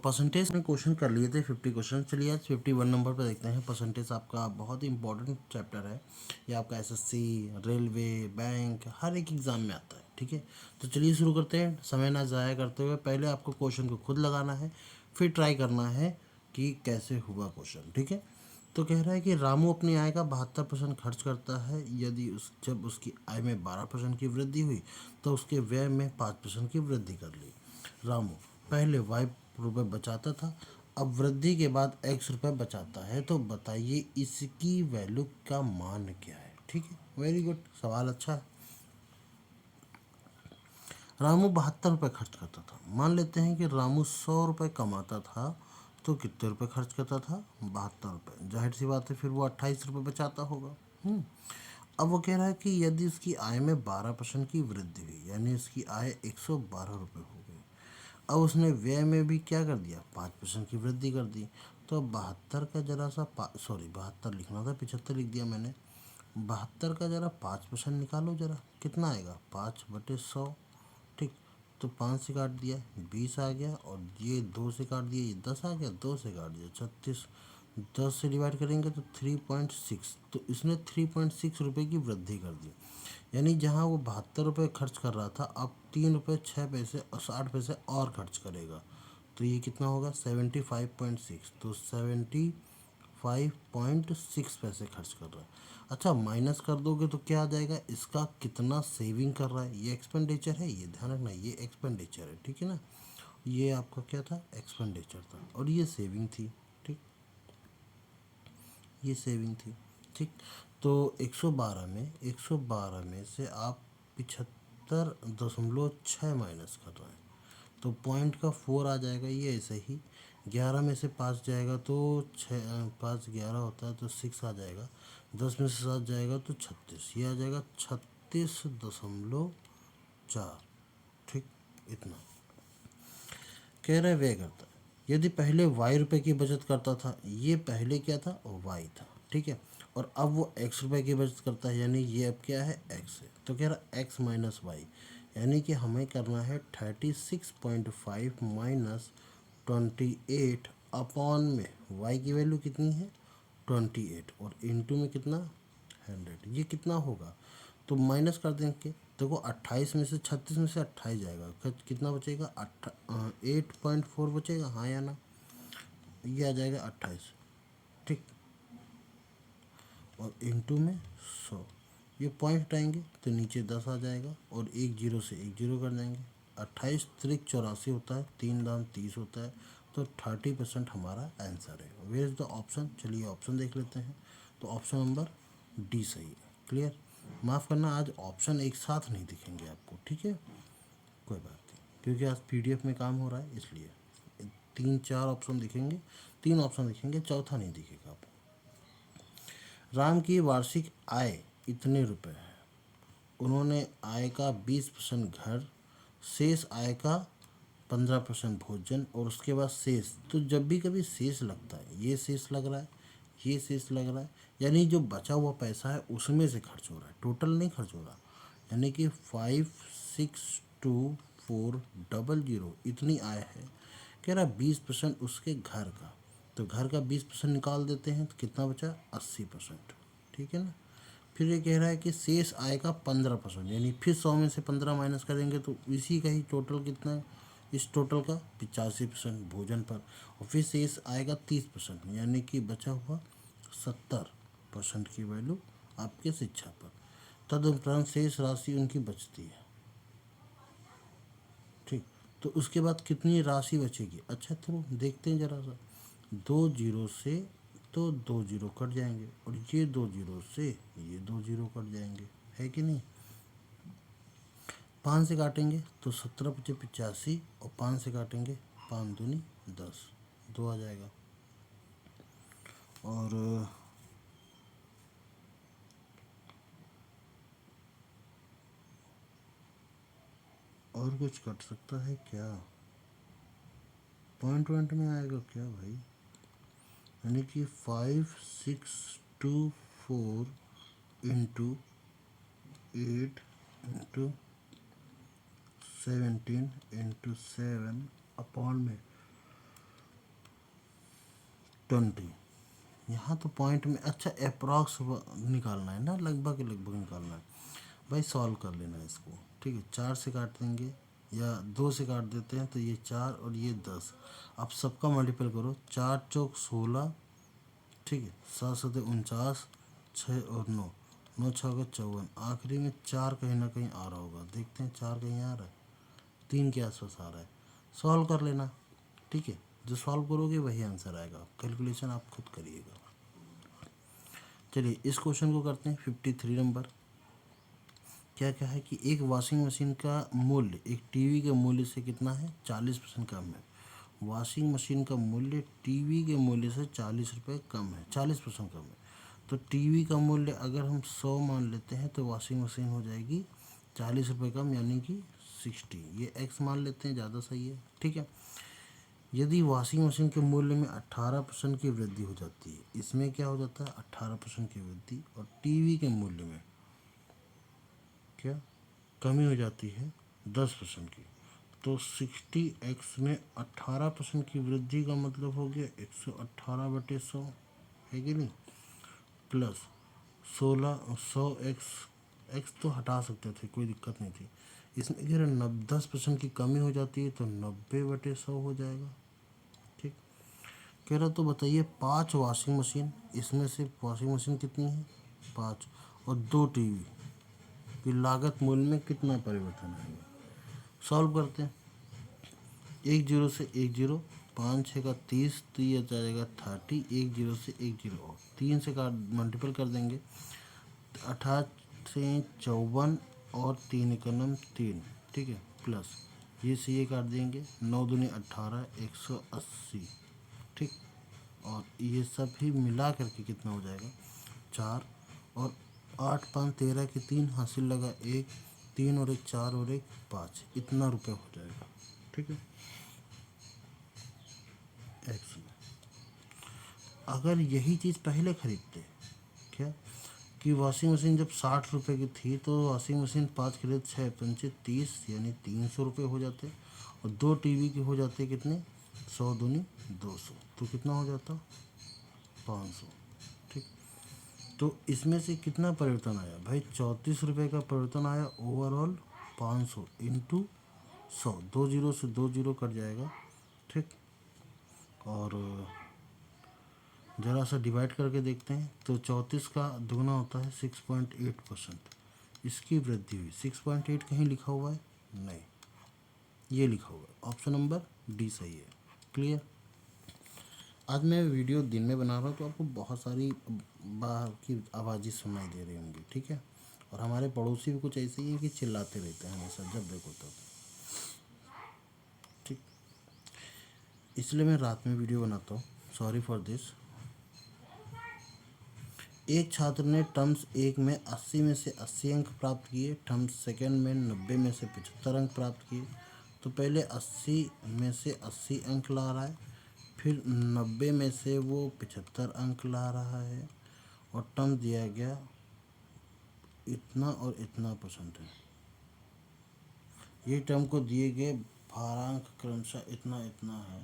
Percentage में question कर लिए थे 50 क्वेश्चन। चलिए आज 51 नंबर पर देखते हैं। परसेंटेज आपका बहुत ही इंपॉर्टेंट चैप्टर है। ये आपका एसएससी, रेलवे, बैंक हर एक एग्ज़ाम में आता है। ठीक है, तो चलिए शुरू करते हैं। समय ना ज़ाया करते हुए पहले आपको क्वेश्चन को खुद लगाना है, फिर ट्राई करना है कि कैसे हुआ क्वेश्चन। ठीक है, तो कह रहा है कि रामू अपनी आय का 72% खर्च करता है। यदि जब उसकी आय में 12% की वृद्धि हुई तो उसके व्यय में 5% की वृद्धि कर ली। रामू पहले वाई रुपये बचाता था, अब वृद्धि के बाद एक्स रुपये बचाता है, तो बताइए इसकी वैल्यू का मान क्या है। ठीक है, वेरी गुड, सवाल अच्छा है। रामू 72 रुपये खर्च करता था। मान लेते हैं कि रामू 100 रुपये कमाता था, तो कितने रुपए खर्च करता था? 72 रुपये। जाहिर सी बात है, फिर वो 28 रुपये बचाता होगा। अब वो कह रहा है कि यदि उसकी आय में 12% की वृद्धि हुई, यानी उसकी आय 112 रुपये हो गई। अब उसने व्यय में भी क्या कर दिया? 5% की वृद्धि कर दी। तो 72 का जरा सा 72 लिखना था, 75 लिख दिया मैंने। 72 का जरा 5% निकालो, जरा कितना आएगा? 5/100। ठीक, तो 5 से काट दिया 20 आ गया, और ये 2 से काट दिया, ये 10 आ गया, 2 से काट दिया 36। 10 से डिवाइड करेंगे तो 3.6। तो इसने 3.6 रुपये की वृद्धि कर दी। यानी जहाँ वो 72 रुपये खर्च कर रहा था, अब 3 रुपये 6 पैसे और 60 पैसे और खर्च करेगा। तो ये कितना होगा? 75.6। तो 75.6 पैसे खर्च कर रहा है। अच्छा, माइनस कर दोगे तो क्या आ जाएगा? इसका कितना सेविंग कर रहा है। ये एक्सपेंडिचर है, ये ध्यान रखना, ये एक्सपेंडिचर है। ठीक है ना, ये आपका क्या था? एक्सपेंडिचर था, और ये सेविंग थी। ठीक, ये सेविंग थी। ठीक, तो 112 में से आप 75.6 माइनस कर रहे हैं, तो पॉइंट का 4 आ जाएगा। ये ऐसे ही 11 में से 5 जाएगा तो 5 11 होता है, तो 6 आ जाएगा। 10 में से 7 जाएगा तो 36, ये आ जाएगा 36.4। ठीक, इतना कह रहे व्यय करता है। यदि पहले वाई रुपये की बचत करता था, ये पहले क्या था? वाई था। ठीक है, और अब वो एक्स रुपये की बचत करता है, यानी ये अब क्या है? एक्स है। तो कह रहा एक्स माइनस वाई, यानी कि हमें करना है 36.5 माइनस 28 अपॉन में वाई की वैल्यू कितनी है? 28, और इंटू में कितना? 100। ये कितना होगा? तो माइनस कर देंगे। देखो 28 में से 36 में से 28 जाएगा, कितना बचेगा? 8.4 बचेगा, हाँ या ना? ये आ जाएगा 28। ठीक, और इंटू में 100। ये पॉइंट हटाएंगे तो नीचे 10 आ जाएगा, और एक जीरो से एक जीरो कर देंगे। 28 त्रिक 84 होता है, 3 दाम 30 होता है, तो 30% हमारा आंसर है। Where is the option? चलिए ऑप्शन देख लेते हैं। तो ऑप्शन नंबर डी सही है। क्लियर? माफ़ करना, आज ऑप्शन एक साथ नहीं दिखेंगे आपको। ठीक है, कोई बात नहीं, क्योंकि आज पीडीएफ में काम हो रहा है, इसलिए 3 4 ऑप्शन दिखेंगे, 3 ऑप्शन दिखेंगे, चौथा नहीं दिखेगा आपको। राम की वार्षिक आय इतने रुपए है। उन्होंने आय का 20% घर, शेष आय का 15% भोजन, और उसके बाद शेष। तो जब भी कभी शेष लगता है, ये शेष लग रहा है, ये शेष लग रहा है, यानी जो बचा हुआ पैसा है उसमें से खर्च हो रहा है, टोटल नहीं खर्च हो रहा। यानी कि 562400 इतनी आय है। कह रहा 20% उसके घर का, तो घर का 20% निकाल देते हैं, तो कितना बचा? 80%। ठीक है ना। फिर ये कह रहा है कि शेष आय का 15%, यानी फिर 100 में से 15 माइनस करेंगे तो इसी का ही टोटल कितना है? इस टोटल का 85% भोजन पर, और फिर शेष आएगा 30%, यानी कि बचा हुआ 70% की वैल्यू आपके शिक्षा पर। तदुपरांत शेष राशि उनकी बचती है। ठीक, तो उसके बाद कितनी राशि बचेगी? अच्छा, तो देखते हैं जरा सा। 2 जीरो से तो 2 जीरो कट जाएंगे, और ये 2 जीरो से ये 2 जीरो कट जाएंगे, है कि नहीं? 5 से काटेंगे तो 17×5 = 85, और 5 से काटेंगे 5 दूनी 10, 2 आ जाएगा। और कुछ कट सकता है क्या? पॉइंट पॉइंट में आएगा क्या भाई? यानी कि 5624 इंटू 8 इंटू 17 इंटू 7 अपॉन में 20। यहाँ तो पॉइंट में अच्छा अप्रॉक्स निकालना है ना, लगभग लगभग निकालना है भाई। सॉल्व कर लेना है इसको, ठीक है। 4 से काट देंगे या 2 से काट देते हैं तो ये 4 और ये 10। अब सबका मल्टीपल करो, 4 चौक 16, ठीक है। 7 7 49, 6 और 9, 9 6 का 54। आखिरी में 4 कहीं ना कहीं आ रहा होगा, देखते हैं 4 कहीं आ रहा है, 3 के आसपास आ रहा है। सॉल्व कर लेना, ठीक है। जो सॉल्व करोगे वही आंसर आएगा, कैलकुलेशन आप खुद करिएगा। चलिए इस क्वेश्चन को करते हैं। 53 नंबर क्या क्या है कि एक वॉशिंग मशीन का मूल्य एक टीवी के मूल्य से कितना है, 40% कम है। वॉशिंग मशीन का मूल्य टीवी के मूल्य से 40 रुपये कम है, 40% कम है। तो टीवी का मूल्य अगर हम 100 मान लेते हैं तो वॉशिंग मशीन हो जाएगी 40 रुपये कम, यानी कि 60। ये एक्स मान लेते हैं, ज़्यादा सही है, ठीक है। यदि वॉशिंग मशीन के मूल्य में 18% की वृद्धि हो जाती है, इसमें क्या हो जाता है 18% की वृद्धि, और टीवी के मूल्य में क्या कमी हो जाती है 10% की, तो 60x में 18% की वृद्धि का मतलब हो गया 118/100, है कि नहीं, प्लस 100x, एक्स तो हटा सकते थे, कोई दिक्कत नहीं थी। इसमें कह रहे 10% की कमी हो जाती है तो 90/100 हो जाएगा, ठीक। कह रहा तो बताइए 5 वॉशिंग मशीन, इसमें से वॉशिंग मशीन कितनी है 5, और 2 टीवी की लागत मूल्य में कितना परिवर्तन आएगा। सॉल्व करते हैं। 1 जीरो से 1 जीरो, 5 6 का 30, तो ये जाएगा 30। 1 जीरो से 1 जीरो और 3 से का मल्टीपल कर देंगे, 18 से 54 और 3 एकनम 3, ठीक है, प्लस ये से ये काट देंगे, 9 दूनी 18, 180, ठीक। और ये सब भी मिला करके कितना हो जाएगा 4, और 8 5 13 की 3 हासिल लगा 1, 3 और 1 4 और 1 5, इतना रुपये हो जाएगा, ठीक है। एक्स में अगर यही चीज़ पहले खरीदते, क्या कि वॉशिंग मशीन जब 60 रुपये की थी तो वॉशिंग मशीन 5 खरीद 6 पंचे 30, यानी 300 रुपये हो जाते, और 2 टीवी के हो जाते कितने 100 दूनी 200, तो कितना हो जाता 500, ठीक। तो इसमें से कितना परिवर्तन आया भाई 34 रुपये का परिवर्तन आया ओवरऑल 500 इंटू 100, 2 जीरो से 2 जीरो कट जाएगा, ठीक। और ज़रा सा डिवाइड करके देखते हैं तो 34 का दुगना होता है 6.8%, इसकी वृद्धि हुई। 6.8 कहीं लिखा हुआ है नहीं, ये लिखा हुआ है, ऑप्शन नंबर डी सही है। क्लियर। आज मैं वीडियो दिन में बना रहा हूँ तो आपको बहुत सारी बाहर की आवाज़ें सुनाई दे रही होंगी, ठीक है। और हमारे पड़ोसी भी कुछ ऐसे ही हैं कि चिल्लाते रहते हैं हमेशा जब देखो तब, ठीक। इसलिए मैं रात में वीडियो बनाता हूँ, सॉरी फॉर दिस। एक छात्र ने टर्म्स 1 में 80 में से 80 अंक प्राप्त किए, टर्म्स सेकंड में 90 में से 75 अंक प्राप्त किए। तो पहले 80 में से 80 अंक ला रहा है, फिर 90 में से वो 75 अंक ला रहा है, और टर्म दिया गया इतना और इतना % है। ये टर्म को दिए गए भारांक क्रमशः इतना इतना है।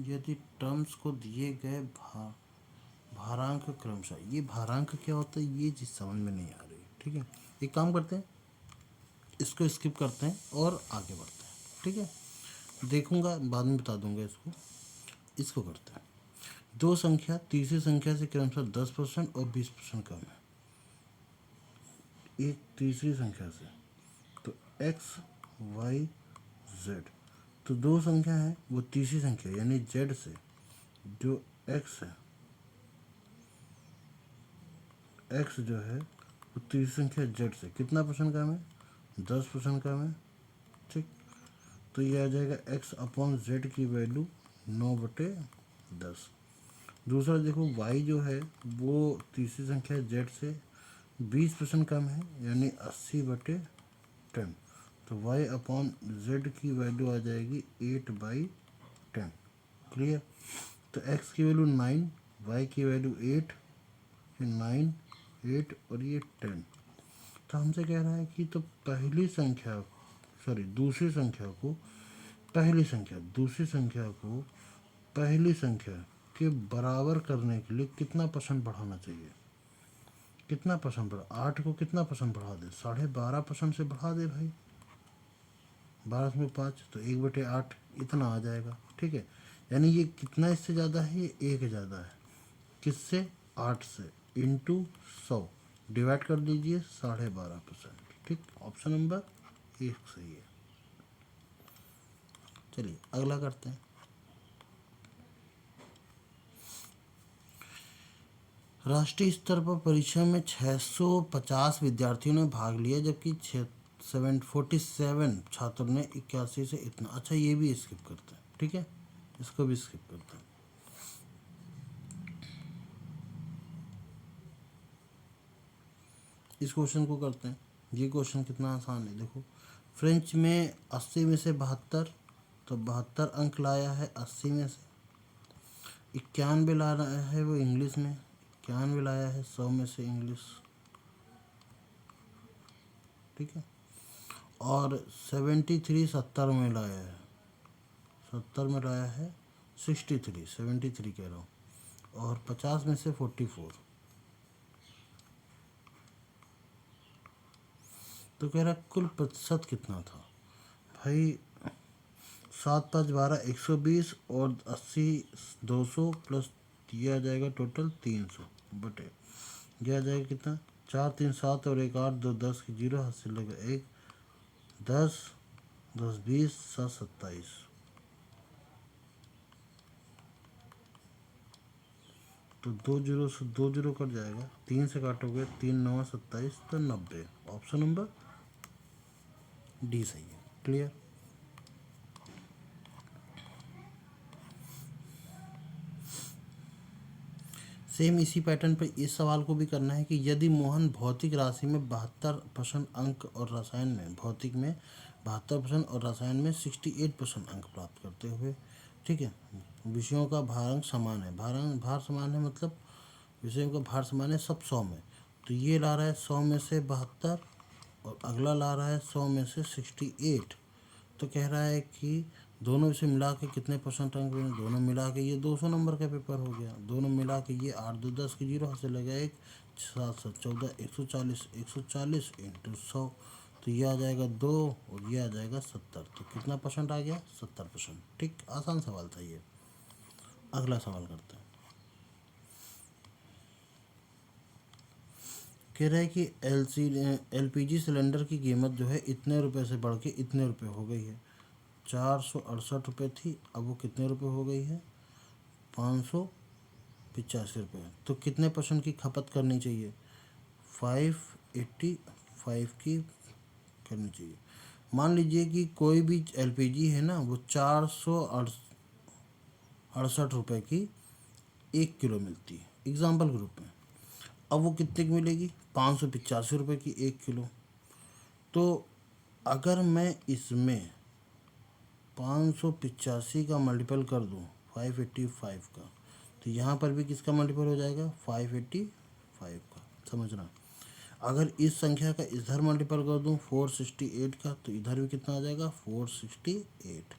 यदि टर्म्स को दिए गए भारांक क्रमशः, ये भारांक क्या होता है ये चीज़ समझ में नहीं आ रही, ठीक है। एक काम करते हैं, इसको स्किप करते हैं और आगे बढ़ते हैं, ठीक है। देखूंगा बाद में बता दूंगा इसको। इसको करते हैं, दो संख्या तीसरी संख्या से क्रमशः 10% और 20% कम है। एक तीसरी संख्या से, तो एक्स वाई जेड, तो दो संख्या है वो तीसरी संख्या यानी जेड से, जो एक्स है, एक्स जो है वो तीसरी संख्या जेड से कितना % कम है 10% कम है, ठीक। तो ये आ जाएगा एक्स अपॉन जेड की वैल्यू 9/10। दूसरा देखो y जो है वो तीसरी संख्या z से 20% कम है, यानी 80/10। तो y अपॉन जेड की वैल्यू आ जाएगी 8/10। क्लियर। तो x की वैल्यू 9, y की वैल्यू 8, 9, 8 और ये 10। तो हमसे कह रहा है कि तो पहली संख्या, सॉरी दूसरी संख्या को पहली संख्या, दूसरी संख्या को पहली संख्या के बराबर करने के लिए कितना परसेंट बढ़ाना चाहिए। कितना परसेंट बढ़ा, 8 को कितना परसेंट बढ़ा दे, 12.5% से बढ़ा दे भाई। 12 में 5 तो 1/8 इतना आ जाएगा। ठीक है, यानी ये कितना इससे ज़्यादा है, ये 1 ज़्यादा है। किससे, 8 से, इंटू 100 डिवाइड कर दीजिए 12.5%। ठीक, ऑप्शन नंबर 1 सही है। चलिए अगला करते हैं। राष्ट्रीय स्तर पर परीक्षा में 650 विद्यार्थियों ने भाग लिया, जबकि 47 छात्रों ने 81 से इतना। अच्छा, ये भी स्किप करते हैं। ठीक है, इसको भी स्किप करते हैं। इस क्वेश्चन को करते हैं। ये क्वेश्चन कितना आसान है, देखो। फ्रेंच में 80 में से 72, तो 72 अंक लाया है 80 में से। 91 ला रहा है वो इंग्लिश में, 91 लाया है 100 में से इंग्लिश। ठीक है, और 73 70 में लाया है, 70 में लाया है 73 कह रहा हूँ, और 50 में से 44। तो कह रहा कुल प्रतिशत कितना था भाई। 7 5 12 120 और 80 200 प्लस ये आ जाएगा टोटल 300 बटे ये आ जाएगा कितना, 4 3 7 और 1 8 2 10 की 0 हाथ से लगा 1 10 10 20 7 27। तो 2 जीरो से 2 जीरो कट जाएगा, 3 से काटोगे 3 9 27, तो 90। ऑप्शन नंबर डी सही है। क्लियर। सेम इसी पैटर्न पर इस सवाल को भी करना है कि यदि मोहन भौतिक राशि में 72% अंक और रसायन में, भौतिक में 72% और रसायन में 68% अंक प्राप्त करते हुए, ठीक है, विषयों का भारांक समान है, भार समान है मतलब विषयों का भार समान है सब 100 में, तो ये ला रहा है 100 में से 72 और अगला ला रहा है 100 में से 68। तो कह रहा है कि दोनों से मिला के कितने परसेंट अंक बने, दोनों मिला के ये 200 नंबर का पेपर हो गया। दोनों मिला के ये 8 2 10 की 0 हासिल लगा, 1 7 7 14 140 इंटू 100, तो ये आ जाएगा 2 और ये आ जाएगा 70। तो कितना परसेंट आ गया, 70%। ठीक, आसान सवाल था ये। अगला सवाल करते हैं। कह रहा है कि LPG सिलेंडर की कीमत जो है इतने रुपए से बढ़ के इतने रुपए हो गई है। 468 रुपये थी, अब वो कितने रुपए हो गई है, 585 रुपये। तो कितने परसेंट की खपत करनी चाहिए, 585 की करनी चाहिए। मान लीजिए कि कोई भी LPG है ना, वो 468 रुपये की 1 किलो मिलती है, एग्जाम्पल के रूप में। अब वो कितने की मिलेगी, 585 रुपये की 1 किलो। तो अगर मैं इसमें 585 का मल्टीपल कर दूं 585 का, तो यहाँ पर भी किसका मल्टीपल हो जाएगा, 585 का। समझना, अगर इस संख्या का इधर मल्टीपल कर दूं 468 का, तो इधर भी कितना आ जाएगा, 468।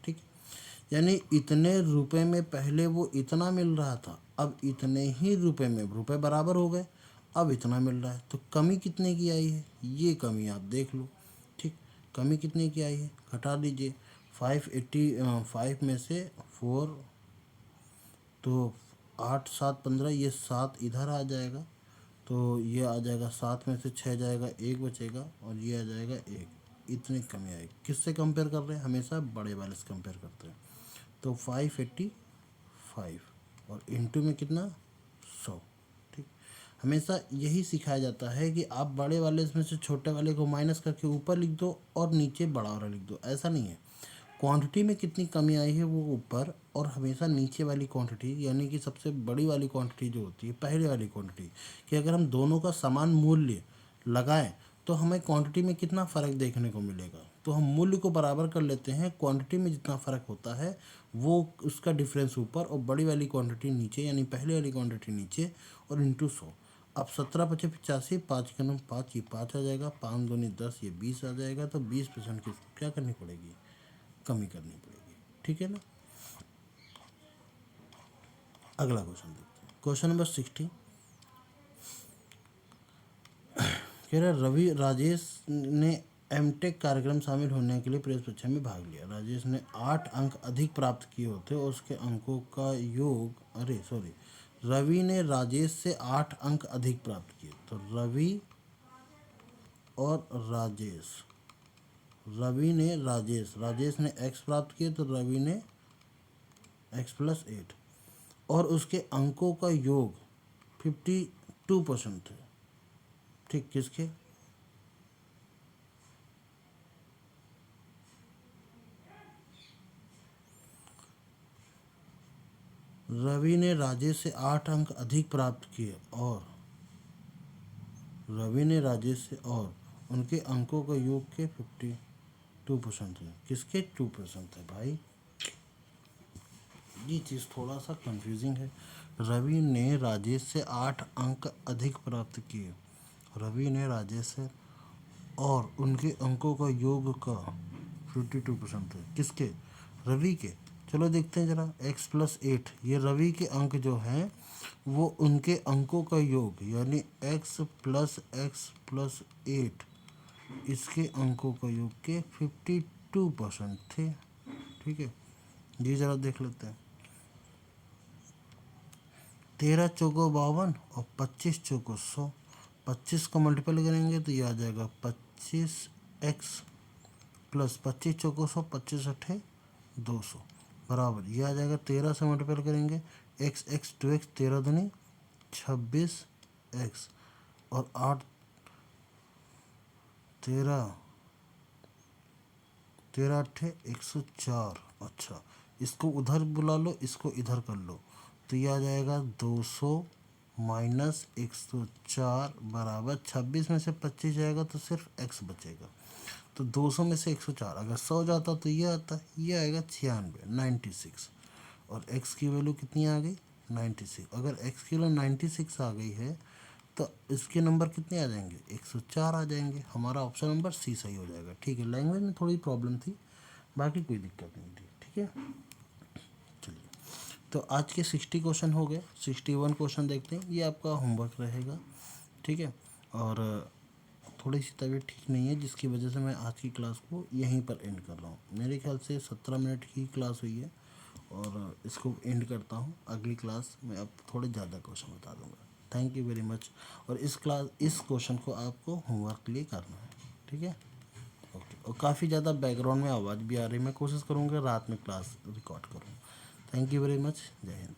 ठीक, यानी इतने रुपए में पहले वो इतना मिल रहा था, अब इतने ही रुपए में रुपए बराबर हो गए, अब इतना मिल रहा है। तो कमी कितने की आई है, ये कमी आप देख लो। ठीक, कमी कितने की आई है, घटा दीजिए 585 में से 4, तो 8 7 15, ये 7 इधर आ जाएगा, तो ये आ जाएगा 7 में से 6 जाएगा, 1 बचेगा, और ये आ जाएगा 1। इतनी कमी आएगी। किससे कंपेयर कर रहे हैं, हमेशा बड़े वाले से कंपेयर करते हैं। तो 585 और इंटू में कितना, 100। ठीक, हमेशा यही सिखाया जाता है कि आप बड़े वाले में से छोटे वाले को माइनस करके ऊपर लिख दो और नीचे बड़ा वाला लिख दो, ऐसा नहीं है। क्वांटिटी में कितनी कमी आई है वो ऊपर, और हमेशा नीचे वाली क्वांटिटी, यानी कि सबसे बड़ी वाली क्वांटिटी जो होती है, पहले वाली क्वांटिटी, कि अगर हम दोनों का समान मूल्य लगाएं तो हमें क्वांटिटी में कितना फ़र्क देखने को मिलेगा। तो हम मूल्य को बराबर कर लेते हैं, क्वांटिटी में जितना फ़र्क होता है वो उसका डिफरेंस ऊपर और बड़ी वाली क्वांटिटी नीचे, यानी पहले वाली क्वांटिटी नीचे, और इंटू 100। अब 17×5 = 85, 5 के नम 5, ये 5 आ जाएगा, 5 दूनी 10, ये 20 आ जाएगा। तो 20% की क्या करनी पड़ेगी, कमी करनी पड़ेगी, ठीक है ना। अगला क्वेश्चन देखते हैं, क्वेश्चन नंबर 60। कह रहा रवि राजेश ने एमटेक कार्यक्रम शामिल होने के लिए प्रवेश परीक्षा में भाग लिया। राजेश ने 8 अंक अधिक प्राप्त किए होते और उसके अंकों का योग, अरे सॉरी, रवि ने राजेश से 8 अंक अधिक प्राप्त किए। तो रवि और राजेश, रवि ने राजेश ने x प्राप्त किए, तो रवि ने x+8, और उसके अंकों का योग 52% थे। ठीक, किसके, रवि ने राजेश से 8 अंक अधिक प्राप्त किए, और रवि ने राजेश से, और उनके अंकों का योग के 52% है। किसके 2% है भाई, ये चीज़ थोड़ा सा कंफ्यूजिंग है। रवि ने राजेश से 8 अंक अधिक प्राप्त किए, रवि ने राजेश से, और उनके अंकों का योग का 52% है। किसके, रवि के। चलो देखते हैं जरा, x+8, ये रवि के अंक जो हैं वो उनके अंकों का योग, यानी x+8 इसके अंकों का योग के 52% थे। ठीक है, ये ज़रा देख लेते हैं। 13 चौको 52 और 25 चौको 100, 25 को मल्टीपल करेंगे तो ये आ जाएगा 25x प्लस 25 चौको 100, 25 अट्ठे 200 बराबर, ये आ जाएगा 13 से मल्टीपल करेंगे, x 2x, 13 दूनी 26x, और 8 13 अट्ठे 104। अच्छा, इसको उधर बुला लो, इसको इधर कर लो, तो ये आ जाएगा 200 माइनस 104 बराबर 26 में से 25 जाएगा तो सिर्फ x बचेगा। तो 200 में से 104 अगर 100 जाता तो ये आता, ये आएगा 96, और x की वैल्यू कितनी आ गई 96। अगर x की वैल्यू 96 आ गई है तो इसके नंबर कितने आ जाएंगे, 104 आ जाएंगे। हमारा ऑप्शन नंबर सी सही हो जाएगा। ठीक है, लैंग्वेज में थोड़ी प्रॉब्लम थी, बाकी कोई दिक्कत नहीं थी। ठीक है, चलिए, तो आज के 60 क्वेश्चन हो गए। 61 क्वेश्चन देखते हैं, ये आपका होमवर्क रहेगा। ठीक है, और थोड़ी सी तबीयत ठीक नहीं है जिसकी वजह से मैं आज की क्लास को यहीं पर एंड कर रहा हूँ। मेरे ख्याल से 17 मिनट की क्लास हुई है, और इसको एंड करता हूँ। अगली क्लास में अब थोड़े ज़्यादा क्वेश्चन बता दूँगा। Thank you very much. और इस क्वेश्चन को आपको होमवर्क के लिए करना है। ठीक है, ओके। और काफ़ी ज़्यादा बैकग्राउंड में आवाज़ भी आ रही है, मैं कोशिश करूँगा रात में क्लास रिकॉर्ड करूँ। थैंक यू वेरी मच, जय हिंद।